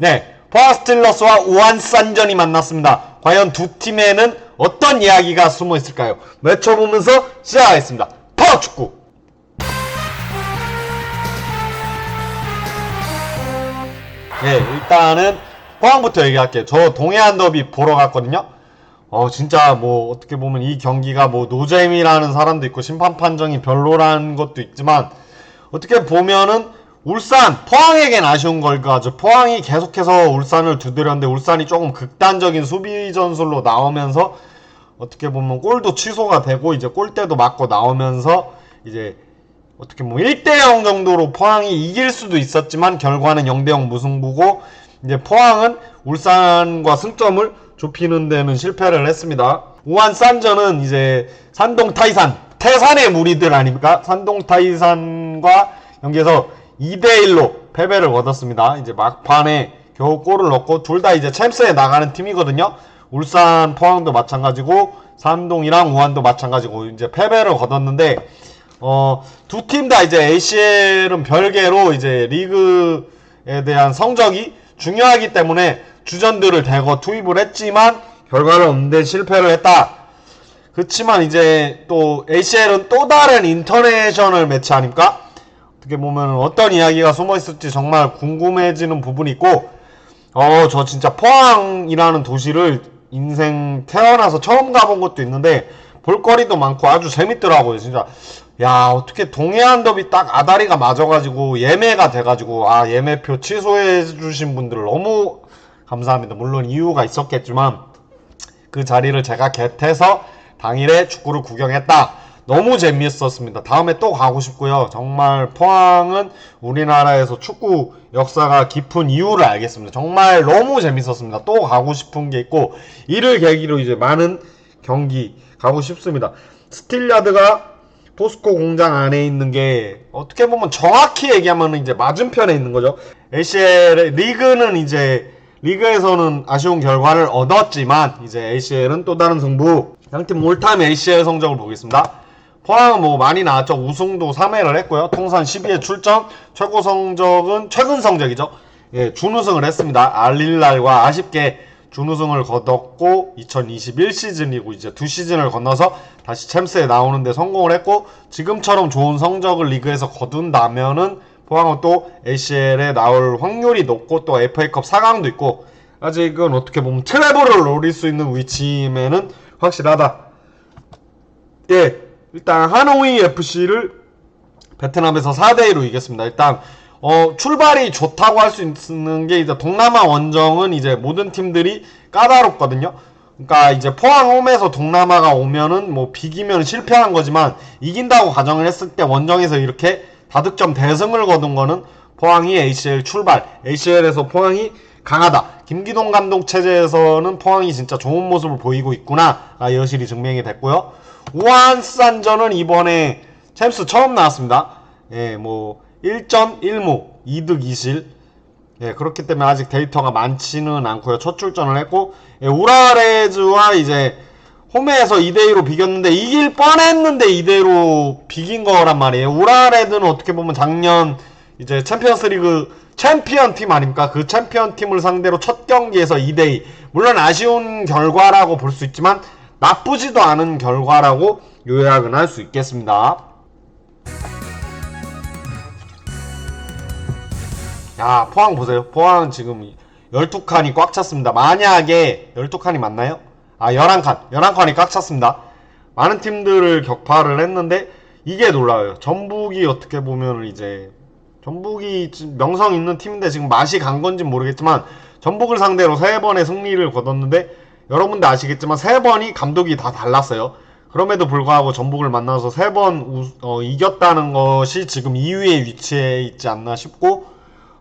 네, 포항 스틸러스와 우한산전이 만났습니다. 과연 두 팀에는 어떤 이야기가 숨어 있을까요? 외쳐보면서 시작하겠습니다. 파워축구! 네, 일단은 포항부터 얘기할게요. 저 동해안 더비 보러 갔거든요. 진짜 뭐 어떻게 보면 이 경기가 뭐 노잼이라는 사람도 있고 심판 판정이 별로라는 것도 있지만 어떻게 보면은 울산, 포항에겐 아쉬운 걸까죠. 포항이 계속해서 울산을 두드렸는데 울산이 조금 극단적인 수비 전술로 나오면서 어떻게 보면 골도 취소가 되고 이제 골대도 맞고 나오면서 이제 어떻게 보면 1대0 정도로 포항이 이길 수도 있었지만 결과는 0대0 무승부고 이제 포항은 울산과 승점을 좁히는 데는 실패를 했습니다. 우한산전은 이제 산동 타이산, 태산의 무리들 아닙니까? 산동 타이산과 경기에서 2대1로 패배를 얻었습니다. 이제 막판에 겨우 골을 넣고 둘 다 이제 챔스에 나가는 팀이거든요. 울산, 포항도 마찬가지고 산동이랑 우한도 마찬가지고 이제 패배를 거뒀는데 두 팀 다 이제 ACL은 별개로 이제 리그에 대한 성적이 중요하기 때문에 주전들을 대거 투입을 했지만 결과는 없는데 실패를 했다. 그렇지만 이제 또 ACL은 또 다른 인터내셔널 매치 아닙니까? 어떻게 보면 어떤 이야기가 숨어 있을지 정말 궁금해지는 부분이 있고 저 진짜 포항이라는 도시를 인생 태어나서 처음 가본 것도 있는데 볼거리도 많고 아주 재밌더라고요. 진짜 야, 어떻게 동해안 더비 딱 아다리가 맞아가지고 예매가 돼가지고 예매표 취소해주신 분들 너무 감사합니다. 물론 이유가 있었겠지만 그 자리를 제가 겟해서 당일에 축구를 구경했다. 너무 재미있었습니다. 다음에 또 가고 싶고요. 정말 포항은 우리나라에서 축구 역사가 깊은 이유를 알겠습니다. 정말 너무 재밌었습니다. 또 가고 싶은 게 있고 이를 계기로 이제 많은 경기 가고 싶습니다. 스틸야드가 포스코 공장 안에 있는 게 어떻게 보면 정확히 얘기하면 이제 맞은편에 있는 거죠. ACL 리그는 이제 리그에서는 아쉬운 결과를 얻었지만 이제 ACL은 또 다른 승부. 양팀 올타임 ACL 성적을 보겠습니다. 포항은 뭐 많이 나왔죠. 우승도 3회를 했고요. 통산 12회 출전. 최고 성적은 최근 성적이죠. 예, 준우승을 했습니다. 알릴랄과 아쉽게 준우승을 거뒀고 2021 시즌이고 이제 두 시즌을 건너서 다시 챔스에 나오는데 성공을 했고 지금처럼 좋은 성적을 리그에서 거둔다면은 포항은 또 ACL에 나올 확률이 높고 또 FA컵 4강도 있고 아직은 어떻게 보면 트래블을 노릴 수 있는 위치임에는 확실하다. 예, 일단 하노이 FC를 베트남에서 4대2로 이겼습니다. 일단 출발이 좋다고 할 수 있는 게 이제 동남아 원정은 이제 모든 팀들이 까다롭거든요. 그러니까 이제 포항 홈에서 동남아가 오면은 뭐 비기면 실패한 거지만 이긴다고 가정을 했을 때 원정에서 이렇게 다득점 대승을 거둔 거는 포항이 ACL 출발, ACL에서 포항이 강하다. 김기동 감독 체제에서는 포항이 진짜 좋은 모습을 보이고 있구나 여실히 증명이 됐고요. 우한산전은 이번에 챔스 처음 나왔습니다. 예, 뭐 1점 1무 2득 2실. 예, 그렇기 때문에 아직 데이터가 많지는 않고요. 첫 출전을 했고 우라레즈와 이제 홈에서 2대2로 비겼는데 이길 뻔했는데 2대2로 비긴 거란 말이에요. 우라레드는 어떻게 보면 작년 이제 챔피언스리그 챔피언 팀 아닙니까? 그 챔피언 팀을 상대로 첫 경기에서 2대2. 물론 아쉬운 결과라고 볼 수 있지만 나쁘지도 않은 결과라고 요약은 할 수 있겠습니다. 야, 포항 보세요. 포항 지금 12칸이 꽉 찼습니다. 만약에 12칸이 맞나요? 11칸이 꽉 찼습니다. 많은 팀들을 격파를 했는데 이게 놀라워요. 전북이 어떻게 보면 이제 전북이 명성 있는 팀인데 지금 맛이 간 건지 모르겠지만 전북을 상대로 3번의 승리를 거뒀는데 여러분들 아시겠지만 3번이 감독이 다 달랐어요. 그럼에도 불구하고 전북을 만나서 3번 이겼다는 것이 지금 2위에 위치해 있지 않나 싶고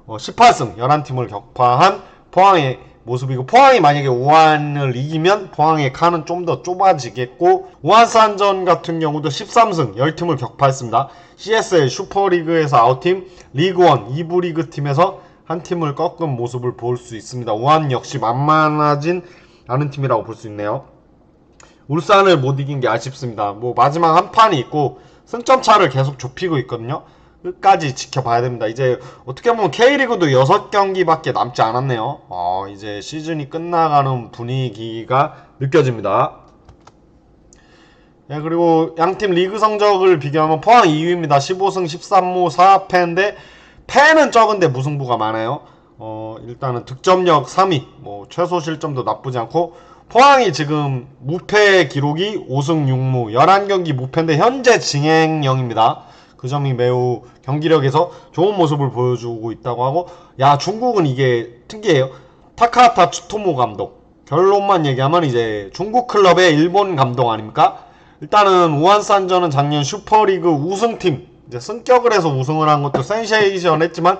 18승 11팀을 격파한 포항의 모습이고 포항이 만약에 우한을 이기면 포항의 칸은 좀 더 좁아지겠고 우한산전 같은 경우도 13승 10팀을 격파했습니다. CSL 슈퍼리그에서 아웃팀 리그1 2부 리그 팀에서 한 팀을 꺾은 모습을 볼 수 있습니다. 우한 역시 만만하진 않은 팀이라고 볼 수 있네요. 울산을 못 이긴 게 아쉽습니다. 뭐 마지막 한 판이 있고 승점 차를 계속 좁히고 있거든요. 끝까지 지켜봐야 됩니다. 이제 어떻게 보면 K리그도 6경기밖에 남지 않았네요. 이제 시즌이 끝나가는 분위기가 느껴집니다. 네, 그리고 양팀 리그 성적을 비교하면 포항 2위입니다. 15승 13무 4패인데 패는 적은데 무승부가 많아요. 일단은 득점력 3위, 뭐 최소 실점도 나쁘지 않고, 포항이 지금 무패 기록이 5승 6무 11경기 무패인데 현재 진행형입니다. 그 점이 매우 경기력에서 좋은 모습을 보여주고 있다고 하고, 야, 중국은 이게 특이해요. 타카하타 추토모 감독, 결론만 얘기하면 이제 중국 클럽의 일본 감독 아닙니까? 일단은 우한산저는 작년 슈퍼리그 우승팀, 이제 승격을 해서 우승을 한 것도 센세이션 했지만,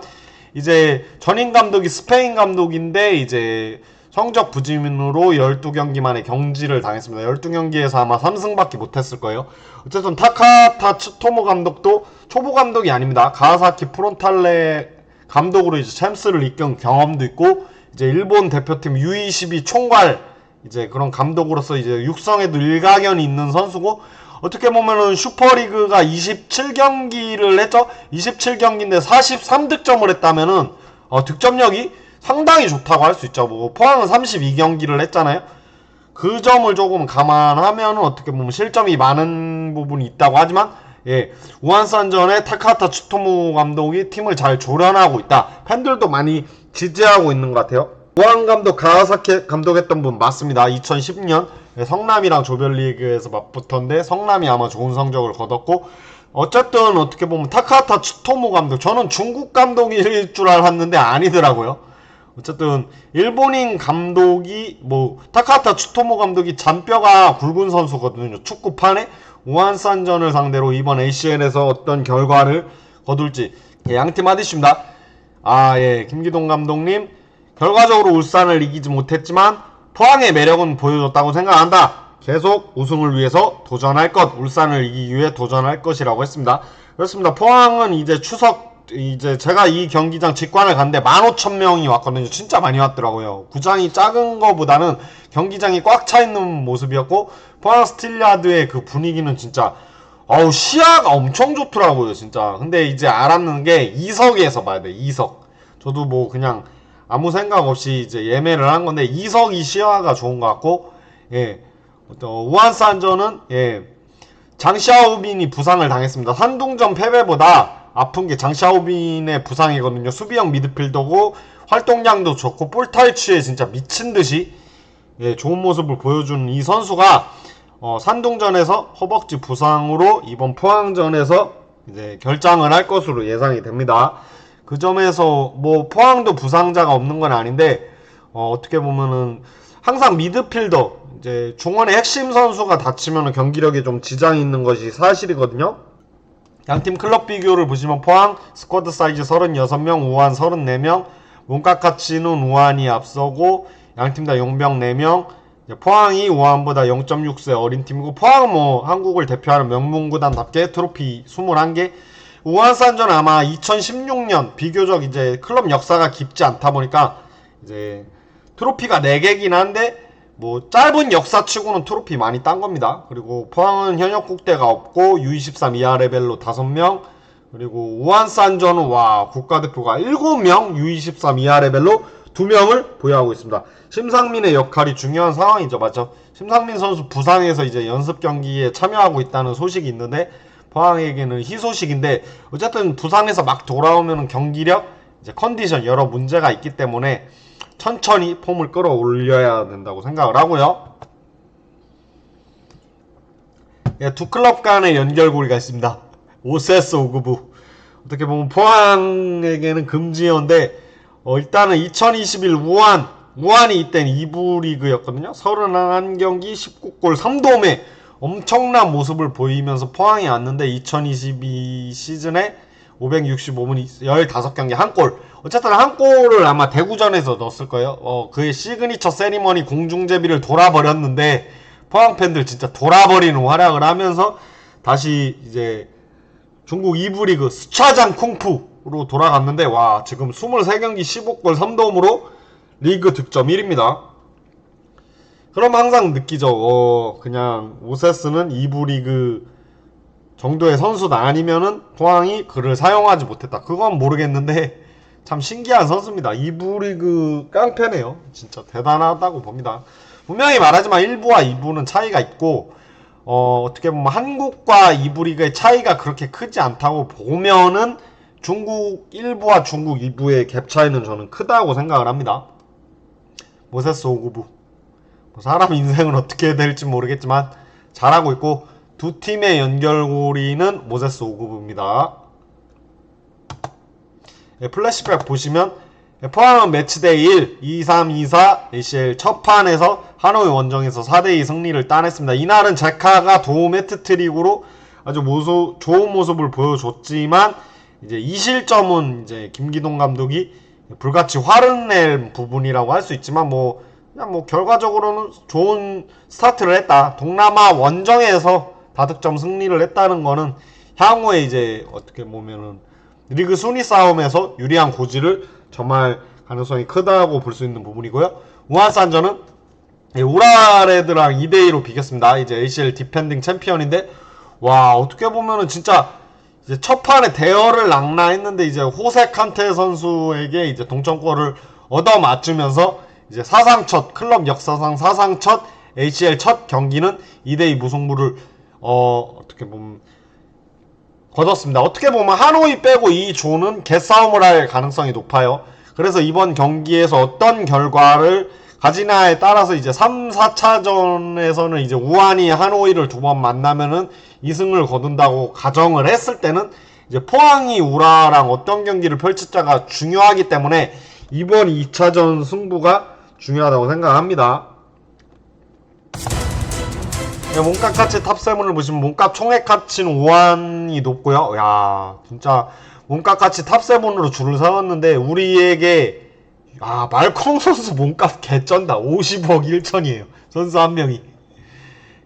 이제 전임 감독이 스페인 감독인데 이제 성적 부진으로 12경기 만에 경질을 당했습니다. 12경기에서 아마 3승밖에 못했을 거예요. 어쨌든 타카타 츠토모 감독도 초보 감독이 아닙니다. 가와사키 프론탈레 감독으로 이제 챔스를 이끈 경험도 있고, 이제 일본 대표팀 U22 총괄 이제 그런 감독으로서 이제 육성에도 일가견이 있는 선수고, 어떻게 보면은 슈퍼리그가 27경기를 했죠. 27경기인데 43득점을 했다면은 득점력이 상당히 좋다고 할 수 있죠. 뭐 포항은 32경기를 했잖아요. 그 점을 조금 감안하면 어떻게 보면 실점이 많은 부분이 있다고 하지만, 예, 우한산전의 타카타 추토무 감독이 팀을 잘 조련하고 있다. 팬들도 많이 지지하고 있는 것 같아요. 우한 감독 가와사키 감독했던 분 맞습니다. 2010년 성남이랑 조별리그에서 맞붙었는데 성남이 아마 좋은 성적을 거뒀고, 어쨌든 어떻게 보면 타카타 추토무 감독, 저는 중국 감독일 줄 알았는데 아니더라고요. 어쨌든 일본인 감독이, 뭐 타카타 추토무 감독이 잔뼈가 굵은 선수거든요. 축구판에. 우한산전을 상대로 이번 ACL에서 어떤 결과를 거둘지, 예, 양팀 하디슈입니다. 예, 김기동 감독님, 결과적으로 울산을 이기지 못했지만 포항의 매력은 보여줬다고 생각한다. 계속 우승을 위해서 도전할 것, 울산을 이기기 위해 도전할 것이라고 했습니다. 그렇습니다. 포항은 이제 추석, 이제 제가 이 경기장 직관을 갔는데 15,000명이 왔거든요. 진짜 많이 왔더라고요. 구장이 작은 거보다는 경기장이 꽉 차 있는 모습이었고, 포항 스틸야드의 그 분위기는 진짜 시야가 엄청 좋더라고요, 진짜. 근데 이제 알았는 게 2석에서 봐야 돼. 2석. 저도 뭐 그냥 아무 생각 없이 이제 예매를 한 건데 2석이 시야가 좋은 것 같고, 예, 우한산전은, 예, 장샤오빈이 부상을 당했습니다. 산둥전 패배보다 아픈 게 장샤오빈의 부상이거든요. 수비형 미드필더고 활동량도 좋고 볼탈취에 진짜 미친듯이, 예, 좋은 모습을 보여준 이 선수가 산둥전에서 허벅지 부상으로 이번 포항전에서 이제 결장을 할 것으로 예상이 됩니다. 그 점에서 뭐 포항도 부상자가 없는 건 아닌데, 어떻게 보면은 항상 미드필더, 이제 중원의 핵심 선수가 다치면 경기력에 좀 지장이 있는 것이 사실이거든요. 양팀 클럽 비교를 보시면 포항 스쿼드 사이즈 36명, 우한 34명, 문카카치는 우한이 앞서고 양팀 다 용병 4명, 포항이 우한보다 0.6세 어린 팀이고, 포항은 뭐 한국을 대표하는 명문구단답게 트로피 21개, 우한산전 아마 2016년 비교적 이제 클럽 역사가 깊지 않다 보니까 이제 트로피가 4개긴 한데 뭐 짧은 역사치고는 트로피 많이 딴 겁니다. 그리고 포항은 현역 국대가 없고 U23 이하 레벨로 5명, 그리고 우한산전은 국가대표가 7명, U23 이하 레벨로 2명을 보유하고 있습니다. 심상민의 역할이 중요한 상황이죠. 맞죠? 심상민 선수 부상해서 이제 연습 경기에 참여하고 있다는 소식이 있는데, 포항에게는 희소식인데, 어쨌든 부상해서 막 돌아오면 경기력, 이제 컨디션 여러 문제가 있기 때문에 천천히 폼을 끌어올려야 된다고 생각을 하고요. 예, 두 클럽 간의 연결고리가 있습니다. 오세스 오구부. 어떻게 보면 포항에게는 금지어인데, 일단은 2021 우한이 이때는 2부 리그였거든요. 31경기 19골 3도움에 엄청난 모습을 보이면서 포항이 왔는데, 2022 시즌에 565분 15경기 1골. 어쨌든 1골을 아마 대구전에서 넣었을 거예요. 그의 시그니처 세리머니 공중제비를 돌아버렸는데, 포항 팬들 진짜 돌아버리는 활약을 하면서 다시 이제 중국 2부 리그 스차장 쿵푸로 돌아갔는데, 지금 23경기 15골 3도움으로 리그 득점 1위입니다. 그럼 항상 느끼죠. 그냥 오세스는 2부 리그 정도의 선수다 아니면은 포항이 그를 사용하지 못했다. 그건 모르겠는데 참 신기한 선수입니다. 2부 리그 깡패네요. 진짜 대단하다고 봅니다. 분명히 말하지만 1부와 2부는 차이가 있고 어떻게 보면 한국과 2부 리그의 차이가 그렇게 크지 않다고 보면은 중국 1부와 중국 2부의 갭 차이는 저는 크다고 생각을 합니다. 모세스 오구부 사람 인생은 어떻게 될지 모르겠지만 잘하고 있고 두 팀의 연결고리는 모세스 오구부입니다. 플래시백 보시면 포항은 매치데이 1, 2, 3, 2, 4 ACL 첫 판에서 하노이 원정에서 4대2 승리를 따냈습니다. 이날은 제카가 도움 해트트릭으로 아주 좋은 모습을 보여줬지만 이제 이 실점은 이제 김기동 감독이 불같이 화를 낼 부분이라고 할 수 있지만 그냥 결과적으로는 좋은 스타트를 했다. 동남아 원정에서 다득점 승리를 했다는 거는 향후에 이제 어떻게 보면은 리그 순위 싸움에서 유리한 고지를 점할 가능성이 크다고 볼 수 있는 부분이고요. 우한산저는 우라레드랑 2대2로 비겼습니다. 이제 ACL 디펜딩 챔피언인데 와 어떻게 보면은 진짜 이제 첫 판에 대열을 낙라했는데 이제 호세 칸테 선수에게 이제 동점골을 얻어 맞추면서 이제 사상 첫 클럽 역사상 사상 첫 ACL 첫 경기는 2대2 무승부를 어떻게 보면 거뒀습니다. 어떻게 보면 하노이 빼고 이 조는 개싸움을 할 가능성이 높아요. 그래서 이번 경기에서 어떤 결과를 가지나에 따라서 이제 3, 4차전에서는 이제 우한이 하노이를 두 번 만나면은 2승을 거둔다고 가정을 했을 때는 이제 포항이 우라랑 어떤 경기를 펼칠지가 중요하기 때문에 이번 2차전 승부가 중요하다고 생각합니다. 몸값 가치 탑7을 보시면 몸값 총액 가치는 우한이 높고요. 야 진짜 몸값 가치 탑7으로 줄을 세웠는데 우리에게 말콩 선수 몸값 개쩐다. 50억 1천이에요. 선수 한 명이.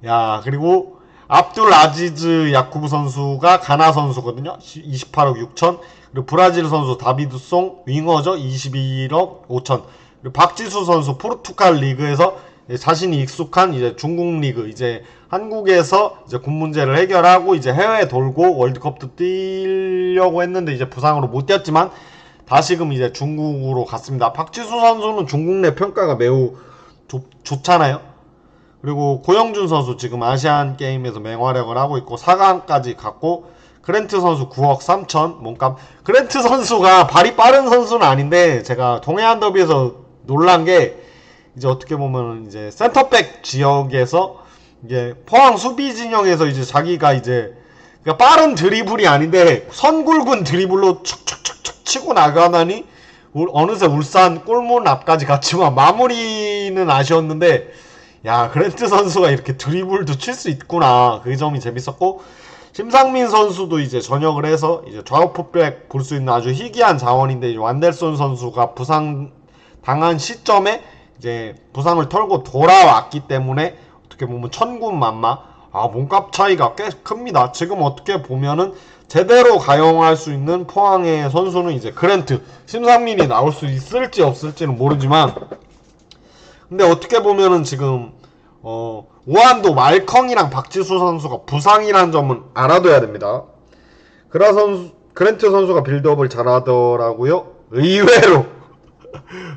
야 그리고 압둘 아지즈 야쿠브 선수가 가나 선수거든요. 28억 6천. 그리고 브라질 선수 다비드송 윙어죠. 21억 5천. 그리고 박지수 선수 포르투갈 리그에서 자신이 익숙한 이제 중국 리그 이제 한국에서 이제 군 문제를 해결하고 이제 해외에 돌고 월드컵도 뛰려고 했는데 이제 부상으로 못 뛰었지만 다시금 이제 중국으로 갔습니다. 박지수 선수는 중국 내 평가가 매우 좋잖아요. 그리고 고영준 선수 지금 아시안 게임에서 맹활약을 하고 있고 4강까지 갔고 그랜트 선수 9억 3천 몸값. 그랜트 선수가 발이 빠른 선수는 아닌데 제가 동해안 더비에서 놀란 게 이제 어떻게 보면 이제 센터백 지역에서 이제 포항 수비 진영에서 이제 자기가 이제 그러니까 빠른 드리블이 아닌데 선 굵은 드리블로 축축축축 치고 나가다니 어느새 울산 골문 앞까지 갔지만 마무리는 아쉬웠는데 야 그랜트 선수가 이렇게 드리블도 칠 수 있구나. 그 점이 재밌었고 심상민 선수도 이제 전역을 해서 이제 좌우 풋백 볼 수 있는 아주 희귀한 자원인데 이제 완델손 선수가 부상 당한 시점에 이제 부상을 털고 돌아왔기 때문에 어떻게 보면 천군만마 몸값 차이가 꽤 큽니다. 지금 어떻게 보면은 제대로 가용할 수 있는 포항의 선수는 이제 그랜트 심상민이 나올 수 있을지 없을지는 모르지만 근데 어떻게 보면은 지금 우한도 말컹이랑 박지수 선수가 부상이라는 점은 알아둬야 됩니다. 그랜트 선수가 빌드업을 잘하더라고요.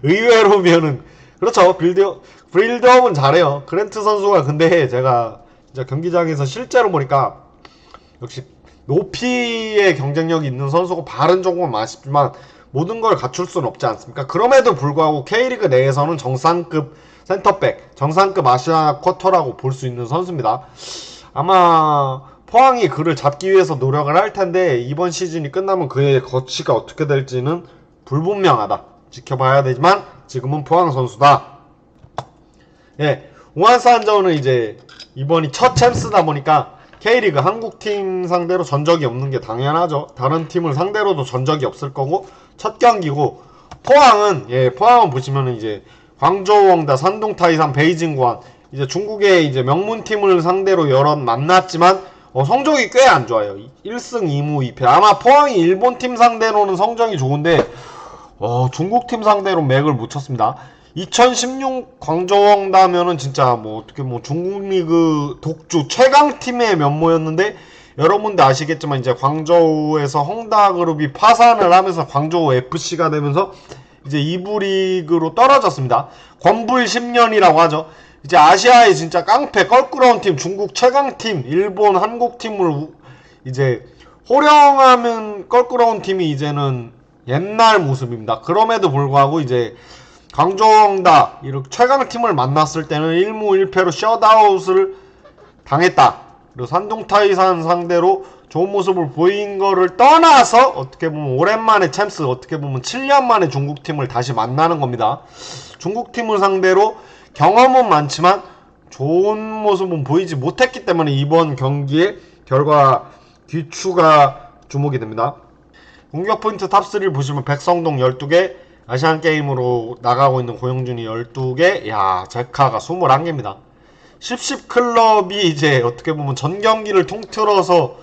의외로면은 그렇죠. 빌드업은 잘해요. 그랜트 선수가 근데 제가 진짜 경기장에서 실제로 보니까 역시 높이의 경쟁력이 있는 선수고 발은 조금 아쉽지만 모든 걸 갖출 수는 없지 않습니까? 그럼에도 불구하고 K리그 내에서는 정상급 센터백, 정상급 아시아 쿼터라고 볼 수 있는 선수입니다. 아마 포항이 그를 잡기 위해서 노력을 할 텐데 이번 시즌이 끝나면 그의 거치가 어떻게 될지는 불분명하다. 지켜봐야 되지만 지금은 포항 선수다. 예, 우한산저우는 이제 이번이 첫 챔스다 보니까 K리그 한국팀 상대로 전적이 없는 게 당연하죠. 다른 팀을 상대로도 전적이 없을 거고 첫 경기고 포항은 보시면은 이제 광저우엉다, 산동타이산, 베이징구안 이제 중국의 이제 명문팀을 상대로 여러 만났지만 성적이 꽤 안 좋아요. 1승 2무 2패. 아마 포항이 일본팀 상대로는 성적이 좋은데 중국팀 상대로 맥을 못 쳤습니다. 2016 광저우엉다면은 진짜 어떻게 중국 리그 독주 최강팀의 면모였는데 여러분들 아시겠지만 이제 광저우에서 헝다그룹이 파산을 하면서 광저우 FC가 되면서 이제 2부 리그로 떨어졌습니다. 권불 10년이라고 하죠. 이제 아시아의 진짜 깡패 껄끄러운 팀, 중국 최강팀, 일본 한국 팀을 이제 호령하면 껄끄러운 팀이 이제는 옛날 모습입니다. 그럼에도 불구하고 이제 광저우헝다 이렇게 최강팀을 만났을 때는 1무 1패로 셧아웃을 당했다. 그리고 산둥타이산 상대로 좋은 모습을 보인 거를 떠나서 어떻게 보면 오랜만에 챔스, 어떻게 보면 7년 만에 중국팀을 다시 만나는 겁니다. 중국팀을 상대로 경험은 많지만 좋은 모습은 보이지 못했기 때문에 이번 경기의 결과 귀추가 주목이 됩니다. 공격 포인트 탑3를 보시면 백성동 12개, 아시안게임으로 나가고 있는 고영준이 12개, 야, 제카가 21개입니다. 10클럽이 이제 어떻게 보면 전 경기를 통틀어서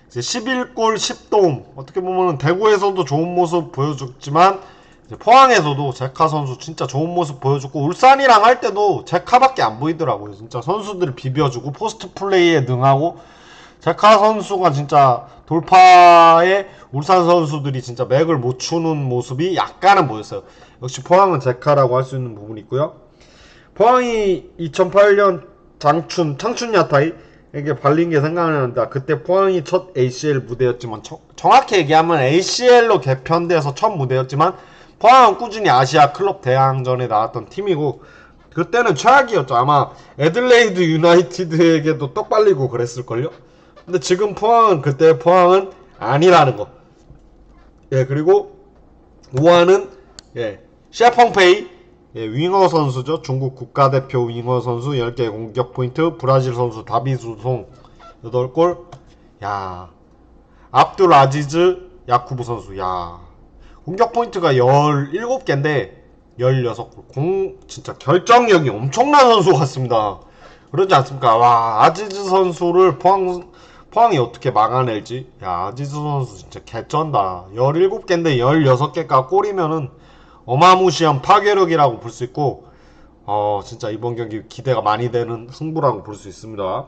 이제 11골 10도움, 어떻게 보면 대구에서도 좋은 모습 보여줬지만 이제 포항에서도 제카 선수 진짜 좋은 모습 보여줬고, 울산이랑 할 때도 제카밖에 안 보이더라고요. 진짜 선수들을 비벼주고 포스트 플레이에 능하고, 제카 선수가 진짜 돌파에 울산 선수들이 진짜 맥을 못 추는 모습이 약간은 보였어요. 역시 포항은 제카라고 할 수 있는 부분이 있고요. 포항이 2008년 창춘 야타이에게 발린 게 생각난다. 그때 포항이 첫 ACL 무대였지만, 정확히 얘기하면 ACL로 개편돼서 첫 무대였지만 포항은 꾸준히 아시아 클럽 대항전에 나왔던 팀이고, 그때는 최악이었죠. 아마 애들레이드 유나이티드에게도 떡 발리고 그랬을걸요. 근데 지금 그때 포항은 아니라는 거. 예, 그리고 우한은 셰펑페이, 윙어 선수죠. 중국 국가대표 윙어 선수 10개 공격 포인트, 브라질 선수 다비수송 8골. 야, 압둘 아지즈 야쿠브 선수, 야, 공격 포인트가 17개인데 16골. 진짜 결정력이 엄청난 선수 같습니다. 그러지 않습니까? 와, 아지즈 선수를 포항이 어떻게 막아낼지. 야, 아지즈 선수 진짜 개쩐다. 17개인데 16개가 골이면은 어마무시한 파괴력이라고 볼 수 있고, 진짜 이번 경기 기대가 많이 되는 승부라고 볼 수 있습니다.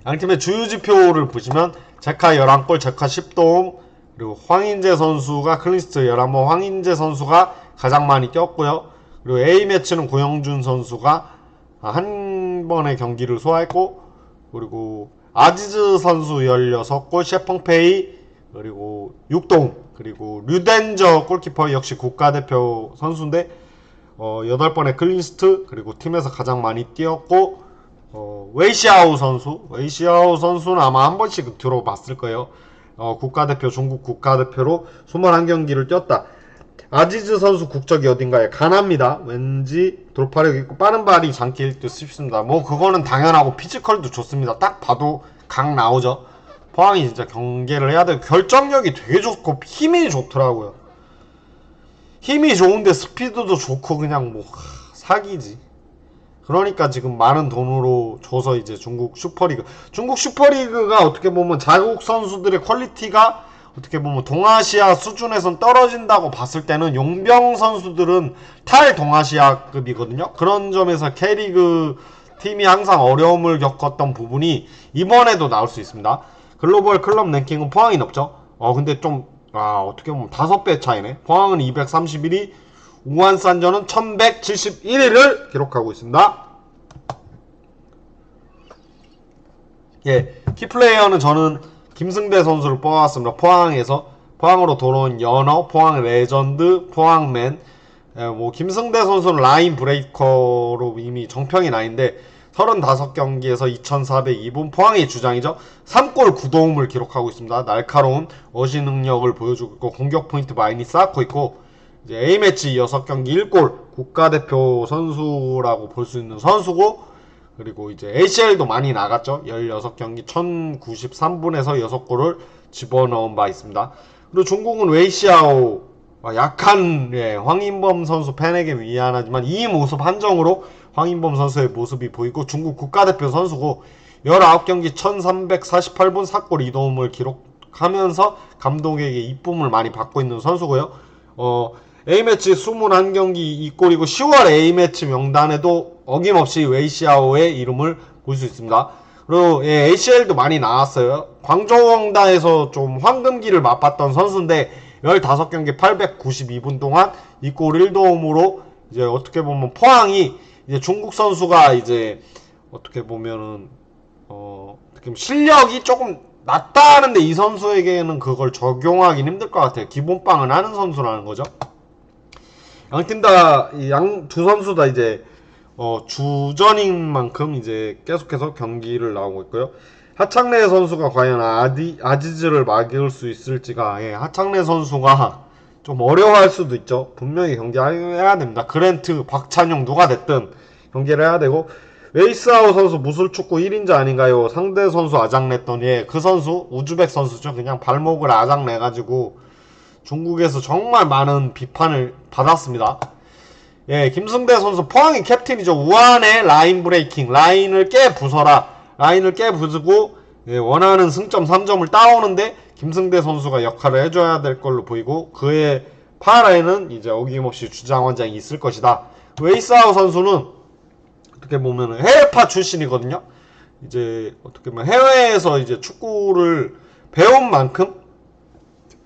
양팀의 주요지표를 보시면 제카 11골, 제카 10도움, 그리고 황인재 선수가 클린스트 11번, 황인재 선수가 가장 많이 꼈고요. 그리고 A매치는 고영준 선수가 한 번의 경기를 소화했고, 그리고 아지즈 선수 16골, 셰펑페이 그리고 6도움, 그리고 류덴저 골키퍼 역시 국가대표 선수인데 8번의 클린스트, 그리고 팀에서 가장 많이 뛰었고, 웨이시아오 선수는 아마 한 번씩 들어봤을 거예요. 국가대표, 중국 국가대표로 21경기를 뛰었다. 아지즈 선수 국적이 어딘가에 가나입니다. 왠지 돌파력 있고 빠른 발이 장기일 듯 싶습니다. 뭐 그거는 당연하고 피지컬도 좋습니다. 딱 봐도 각 나오죠. 포항이 진짜 경계를 해야 되고, 결정력이 되게 좋고 힘이 좋더라고요. 힘이 좋은데 스피드도 좋고 그냥 뭐 사기지. 그러니까 지금 많은 돈으로 줘서 이제 중국 슈퍼리그가 어떻게 보면 자국 선수들의 퀄리티가 어떻게 보면 동아시아 수준에선 떨어진다고 봤을 때는 용병 선수들은 탈동아시아급이거든요. 그런 점에서 K리그 팀이 항상 어려움을 겪었던 부분이 이번에도 나올 수 있습니다. 글로벌 클럽 랭킹은 포항이 높죠. 근데 좀 어떻게 보면 5배 차이네. 포항은 231위, 우한산저는 1171위를 기록하고 있습니다. 예, 키플레이어는 저는 김승대 선수를 뽑아왔습니다. 포항으로 돌아온 연어, 포항 레전드, 포항맨. 뭐 김승대 선수는 라인 브레이커로 이미 정평이 나인데 35경기에서 2402분, 포항의 주장이죠. 3골 9도움을 기록하고 있습니다. 날카로운 어시 능력을 보여주고 있고, 공격 포인트 많이 쌓고 있고, 이제 A매치 6경기 1골, 국가대표 선수라고 볼 수 있는 선수고, 그리고 이제 ACL도 많이 나갔죠. 16경기 1093분에서 6골을 집어넣은 바 있습니다. 그리고 중국은 웨이시아오, 약한 황인범 선수 팬에게 미안하지만 이 모습 한정으로 황인범 선수의 모습이 보이고, 중국 국가대표 선수고 19경기 1348분 4골 2도움을 기록하면서 감독에게 이쁨을 많이 받고 있는 선수고요. A매치 21경기 2골이고 10월 A매치 명단에도 어김없이 웨이시아오의 이름을 볼 수 있습니다. 그리고 예, ACL도 많이 나왔어요. 광저우엉다에서 좀 황금기를 맛봤던 선수인데 15경기 892분 동안 2골 1도움으로 이제 어떻게 보면 포항이 이제 중국 선수가 이제 어떻게 보면은 어떻게 실력이 조금 낮다 하는데 이 선수에게는 그걸 적용하긴 힘들 것 같아요. 기본빵은 하는 선수라는 거죠. 양팀 다 두 선수 다 이제 주전인 만큼 이제 계속해서 경기를 나오고 있고요. 하창래 선수가 과연 아지즈를 막을 수 있을지가, 예, 하창래 선수가 좀 어려워할 수도 있죠. 분명히 경기해야 됩니다. 그랜트, 박찬용 누가 됐든 경기를 해야 되고, 웨이스하우 선수 무술축구 1인자 아닌가요? 상대 선수 아작냈더니, 예, 그 선수 우즈벡 선수죠. 그냥 발목을 아작내가지고 중국에서 정말 많은 비판을 받았습니다. 예, 김승대 선수 포항의 캡틴이죠. 우한의 라인 브레이킹, 라인을 깨 부숴라. 라인을 깨 부수고, 예, 원하는 승점 3점을 따오는데 김승대 선수가 역할을 해줘야 될 걸로 보이고, 그의 파라에는 이제 어김없이 주장원장이 있을 것이다. 웨이스하우 선수는 어떻게 보면 해외파 출신이거든요. 이제 어떻게 보면 해외에서 이제 축구를 배운 만큼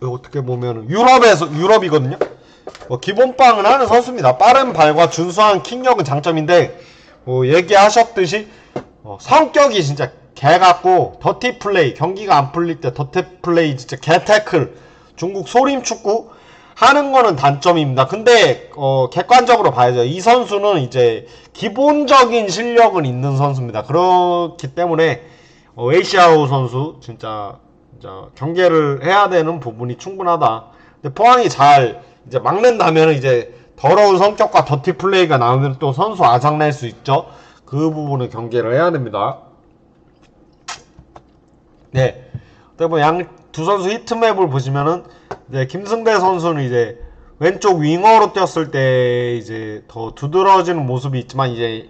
어떻게 보면 유럽이거든요. 기본빵은 하는 선수입니다. 빠른 발과 준수한 킥력은 장점인데, 얘기하셨듯이 성격이 진짜 개 같고, 더티 플레이, 경기가 안 풀릴 때 더티 플레이, 진짜 개 태클, 중국 소림 축구 하는 거는 단점입니다. 근데 객관적으로 봐야죠. 이 선수는 이제 기본적인 실력은 있는 선수입니다. 그렇기 때문에 웨이시아오 선수 진짜 경계를 해야 되는 부분이 충분하다. 근데 포항이 잘 이제 막는다면 이제 더러운 성격과 더티 플레이가 나오면 또 선수 아작낼 수 있죠. 그 부분은 경계를 해야 됩니다. 네. 뭐 두 선수 히트맵을 보시면은 이제 김승대 선수는 이제 왼쪽 윙어로 뛰었을 때 이제 더 두드러지는 모습이 있지만 이제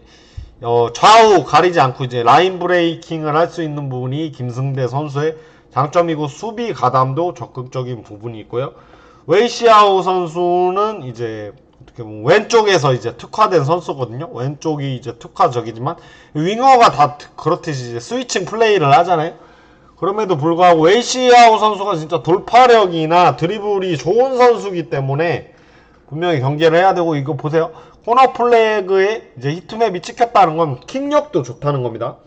좌우 가리지 않고 이제 라인 브레이킹을 할 수 있는 부분이 김승대 선수의 장점이고, 수비 가담도 적극적인 부분이 있고요. 웨이시아오 선수는 이제 어떻게 보면 왼쪽에서 이제 특화된 선수거든요. 왼쪽이 이제 특화적이지만 윙어가 다 그렇듯이 이제 스위칭 플레이를 하잖아요. 그럼에도 불구하고 웨이시아오 선수가 진짜 돌파력이나 드리블이 좋은 선수이기 때문에 분명히 경기를 해야 되고, 이거 보세요. 코너 플래그에 이제 히트맵이 찍혔다는 건 킥력도 좋다는 겁니다.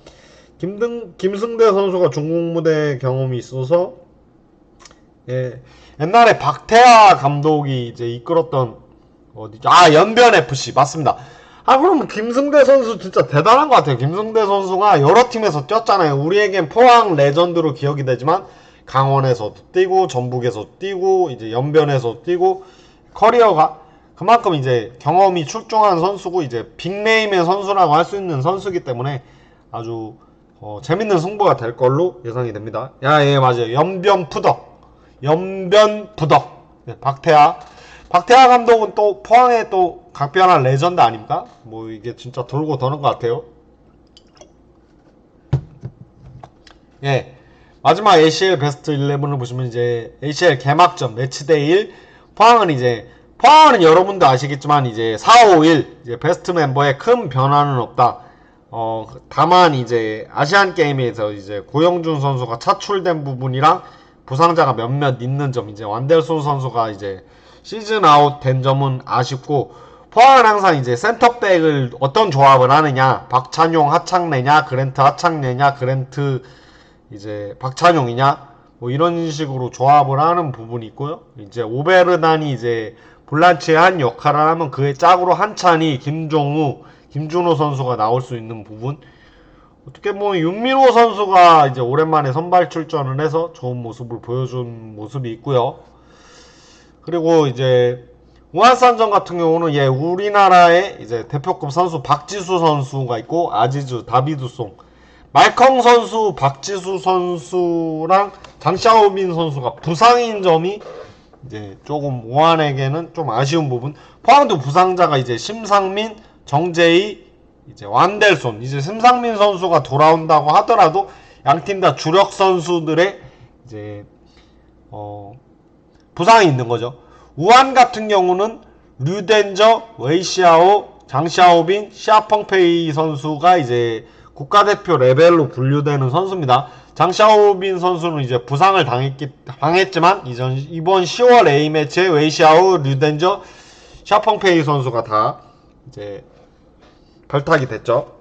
김승대 선수가 중국 무대 경험이 있어서, 예, 옛날에 박태하 감독이 이제 이끌었던 연변FC 맞습니다. 그럼 김승대 선수 진짜 대단한 것 같아요. 김승대 선수가 여러 팀에서 뛰었잖아요. 우리에겐 포항 레전드로 기억이 되지만 강원에서도 뛰고 전북에서 뛰고 이제 연변에서 뛰고, 커리어가 그만큼 이제 경험이 출중한 선수고 이제 빅네임의 선수라고 할 수 있는 선수이기 때문에 아주 재밌는 승부가 될 걸로 예상이 됩니다. 예, 맞아요. 연변푸덕. 네, 박태하 감독은 또 포항의 또 각별한 레전드 아닙니까? 뭐 이게 진짜 돌고 도는 것 같아요. 예, 마지막 ACL 베스트 11을 보시면 이제 ACL 개막전 매치데이 1, 포항은 여러분도 아시겠지만 이제 4-5-1 이제 베스트 멤버에 큰 변화는 없다. 다만 이제 아시안 게임에서 이제 고영준 선수가 차출된 부분이랑 부상자가 몇몇 있는 점, 이제 완델손 선수가 이제 시즌 아웃 된 점은 아쉽고, 포항은 항상 이제 센터백을 어떤 조합을 하느냐, 박찬용 하창래냐, 그랜트 하창래냐, 그랜트 이제 박찬용이냐, 뭐 이런 식으로 조합을 하는 부분이 있고요. 이제 오베르단이 이제 볼란치의 한 역할을 하면 그의 짝으로 한찬이 김준호 선수가 나올 수 있는 부분. 어떻게 보면 윤민호 선수가 이제 오랜만에 선발 출전을 해서 좋은 모습을 보여준 모습이 있고요. 그리고 이제 우한산전 같은 경우는 우리나라의 이제 대표급 선수 박지수 선수가 있고, 아지즈, 다비드송, 말컹 선수, 박지수 선수랑 장샤오빈 선수가 부상인 점이 이제 조금 우한에게는 좀 아쉬운 부분. 포항도 부상자가 이제 심상민, 정재희, 이제 완델손, 이제 심상민 선수가 돌아온다고 하더라도 양팀 다 주력 선수들의 이제 부상이 있는 거죠. 우한 같은 경우는 류덴저, 웨이시아오, 장샤오빈, 시아펑페이 선수가 이제 국가대표 레벨로 분류되는 선수입니다. 장샤오빈 선수는 이제 부상을 당했지만 이번 10월 A매치에 웨이시아오, 류덴저, 샤펑페이 선수가 다 이제 발탁이 됐죠.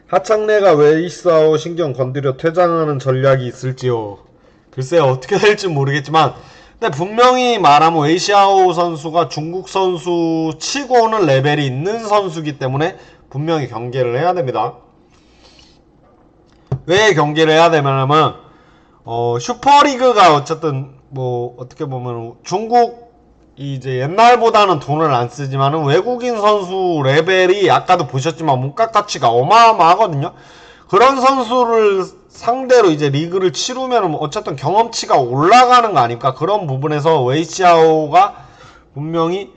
하창래가 웨이시아오 신경 건드려 퇴장하는 전략이 있을지요. 글쎄요, 어떻게 될지 모르겠지만, 근데 분명히 말하면 웨이시아오 선수가 중국 선수 치고는 레벨이 있는 선수이기 때문에 분명히 경계를 해야 됩니다. 왜 경계를 해야 되냐면 슈퍼리그가 어쨌든 뭐 어떻게 보면 중국 이제 옛날보다는 돈을 안 쓰지만은 외국인 선수 레벨이 아까도 보셨지만 몸값 가치가 어마어마하거든요. 그런 선수를 상대로 이제 리그를 치르면 어쨌든 경험치가 올라가는 거 아닙니까? 그런 부분에서 웨이시아오가 분명히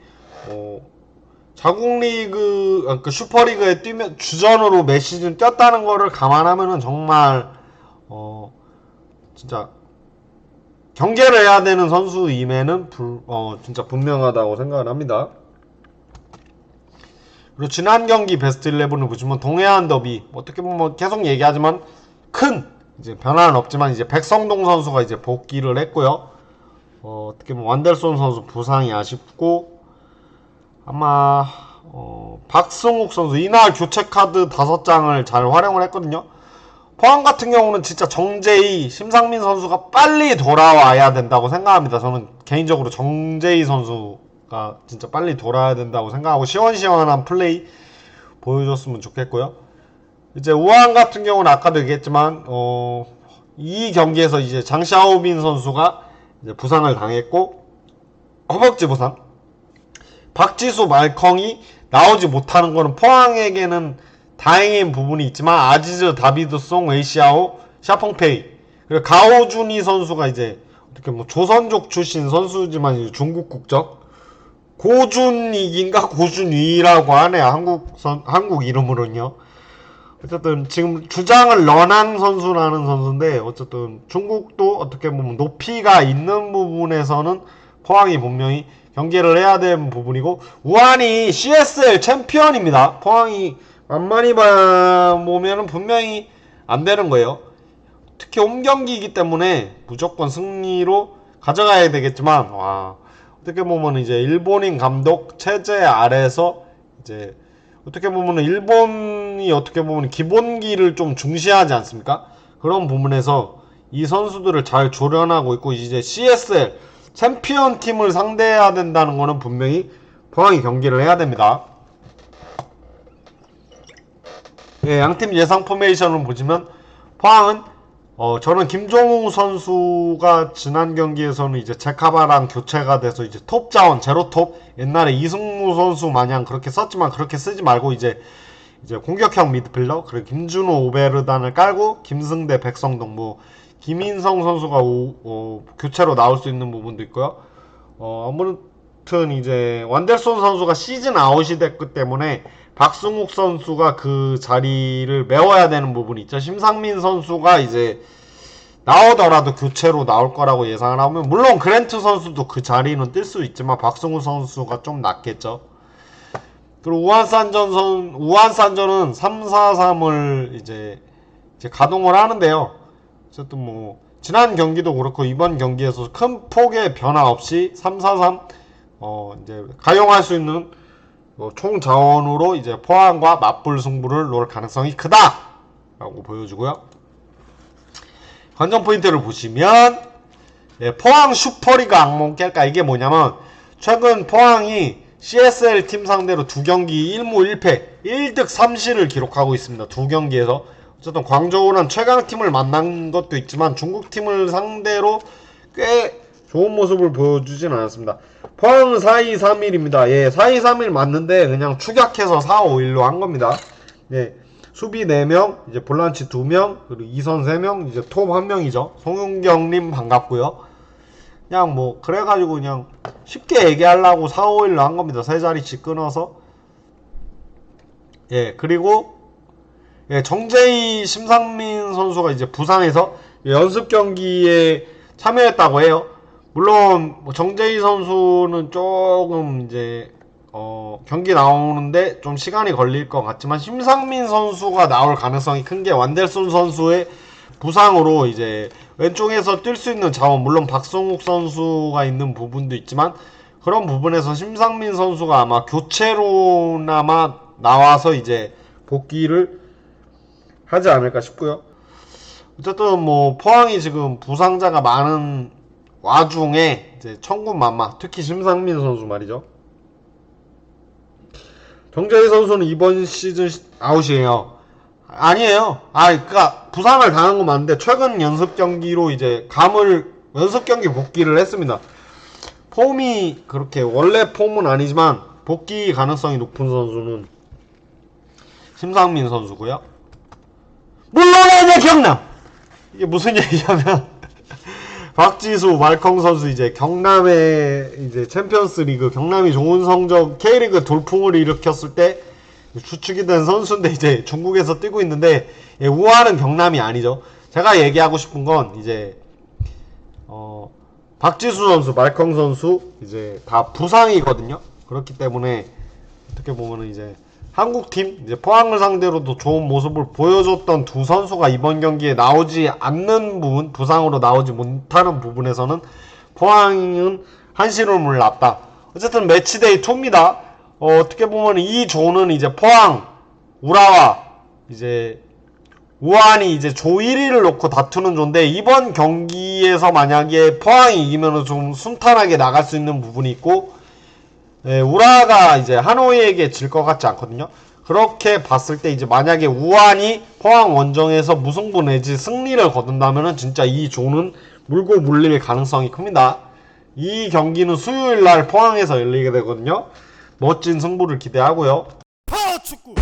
자국 리그, 그러니까 슈퍼리그에 뛰면 주전으로 매 시즌 뛰었다는 거를 감안하면은 정말 진짜 경계를 해야 되는 선수임에는 진짜 분명하다고 생각을 합니다. 그리고 지난 경기 베스트 11을 보시면 동해안 더비 어떻게 보면 계속 얘기하지만 큰 이제 변화는 없지만 이제 백성동 선수가 이제 복귀를 했고요. 어떻게 보면 완델손 선수 부상이 아쉽고 아마 박승욱 선수 이날 교체 카드 5장을 잘 활용을 했거든요. 포항 같은 경우는 진짜 정재희, 심상민 선수가 빨리 돌아와야 된다고 생각합니다. 저는 개인적으로 정재희 선수가 진짜 빨리 돌아야 된다고 생각하고 시원시원한 플레이 보여줬으면 좋겠고요. 이제 우한 같은 경우는 아까도 얘기했지만 이 경기에서 이제 장샤오빈 선수가 이제 부상을 당했고 허벅지 부상. 박지수 말컹이 나오지 못하는 거는 포항에게는 다행인 부분이 있지만 아지즈, 다비드송, 웨이시아오, 샤펑페이 그리고 가오준이 선수가 이제 어떻게 뭐 조선족 출신 선수지만 이제 중국 국적 고준익인가 고준위라고 하네요. 한국 이름으로는요. 어쨌든 지금 주장을 런한 선수라는 선수인데 어쨌든 중국도 어떻게 보면 높이가 있는 부분에서는 포항이 분명히 경계를 해야 되는 부분이고 우한이 CSL 챔피언입니다. 포항이 만만히 보면은 분명히 안 되는 거예요. 특히 홈경기이기 때문에 무조건 승리로 가져가야 되겠지만 어떻게 보면 이제 일본인 감독 체제 아래서 이제 어떻게 보면 일본이 어떻게 보면 기본기를 좀 중시하지 않습니까? 그런 부분에서 이 선수들을 잘 조련하고 있고 이제 CSL 챔피언 팀을 상대해야 된다는 거는 분명히 포항이 경기를 해야 됩니다. 예, 양팀 예상 포메이션을 보시면 포항은 저는 김종우 선수가 지난 경기에서는 이제 제카바랑 교체가 돼서 이제 톱 자원 제로톱 옛날에 이승무 선수 마냥 그렇게 썼지만 그렇게 쓰지 말고 이제 공격형 미드필더 그리고 김준호 오베르단을 깔고 김승대 백성동 뭐 김인성 선수가 교체로 나올 수 있는 부분도 있고요. 아무튼 이제 완델손 선수가 시즌 아웃이 됐기 때문에 박승욱 선수가 그 자리를 메워야 되는 부분이 있죠. 심상민 선수가 이제 나오더라도 교체로 나올 거라고 예상을 하면 물론 그랜트 선수도 그 자리는 뛸 수 있지만 박승욱 선수가 좀 낫겠죠. 그리고 우한산전은 3-4-3을 이제 가동을 하는데요. 어쨌든 뭐 지난 경기도 그렇고 이번 경기에서 큰 폭의 변화 없이 3-4-3 이제 가용할 수 있는 총 자원으로 이제 포항과 맞불 승부를 놓을 가능성이 크다라고 보여주고요. 관전 포인트를 보시면 포항 슈퍼리그 악몽 깰까 이게 뭐냐면 최근 포항이 CSL 팀 상대로 2경기 1무 1패 1득 3실을 기록하고 있습니다. 2경기에서 어쨌든 광저우는 최강팀을 만난 것도 있지만 중국팀을 상대로 꽤 좋은 모습을 보여주진 않았습니다. 포항은 4-2-3-1입니다. 예, 4-2-3-1 맞는데 그냥 축약해서 4-5-1로 한 겁니다. 예, 수비 4명, 이제 볼란치 2명, 그리고 2선 3명, 이제 톱 1명이죠. 송윤경님 반갑고요. 그냥 뭐 그래가지고 그냥 쉽게 얘기하려고 4-5-1로 한 겁니다. 3자리씩 끊어서. 예, 그리고 정재희, 심상민 선수가 이제 부상해서 연습 경기에 참여했다고 해요. 물론 정재희 선수는 조금 이제 경기 나오는데 좀 시간이 걸릴 것 같지만 심상민 선수가 나올 가능성이 큰 게 완델손 선수의 부상으로 이제 왼쪽에서 뛸 수 있는 자원, 물론 박성욱 선수가 있는 부분도 있지만 그런 부분에서 심상민 선수가 아마 교체로나마 나와서 이제 복귀를 하지 않을까 싶고요. 어쨌든 뭐 포항이 지금 부상자가 많은 와중에 이제 천군만마, 특히 심상민 선수 말이죠. 정재희 선수는 이번 시즌 아웃이에요. 아니에요. 그러니까 부상을 당한 건 맞는데 최근 연습 경기로 이제 연습 경기 복귀를 했습니다. 폼이 그렇게 원래 폼은 아니지만 복귀 가능성이 높은 선수는 심상민 선수고요. 물론에 이제 경남. 이게 무슨 얘기냐면 박지수, 말컹 선수 이제 경남의 이제 챔피언스리그 경남이 좋은 성적 K리그 돌풍을 일으켰을 때 주축이 된 선수인데 이제 중국에서 뛰고 있는데 우아는 경남이 아니죠. 제가 얘기하고 싶은 건 이제 박지수 선수, 말컹 선수 이제 다 부상이거든요. 그렇기 때문에 어떻게 보면은 이제 한국팀 이제 포항을 상대로도 좋은 모습을 보여줬던 두 선수가 이번 경기에 나오지 않는 부분, 부상으로 나오지 못하는 부분에서는 포항은 한시름을 놨다. 어쨌든 매치데이 2입니다. 어떻게 보면 이 조는 이제 포항, 우라와 이제 우한이 이제 조 1위를 놓고 다투는 조인데 이번 경기에서 만약에 포항이 이기면 좀 순탄하게 나갈 수 있는 부분이 있고 우라가 이제 하노이에게 질 것 같지 않거든요. 그렇게 봤을 때 이제 만약에 우한이 포항 원정에서 무승부 내지 승리를 거둔다면은 진짜 이 조는 물고 물릴 가능성이 큽니다. 이 경기는 수요일날 포항에서 열리게 되거든요. 멋진 승부를 기대하고요. 파워축구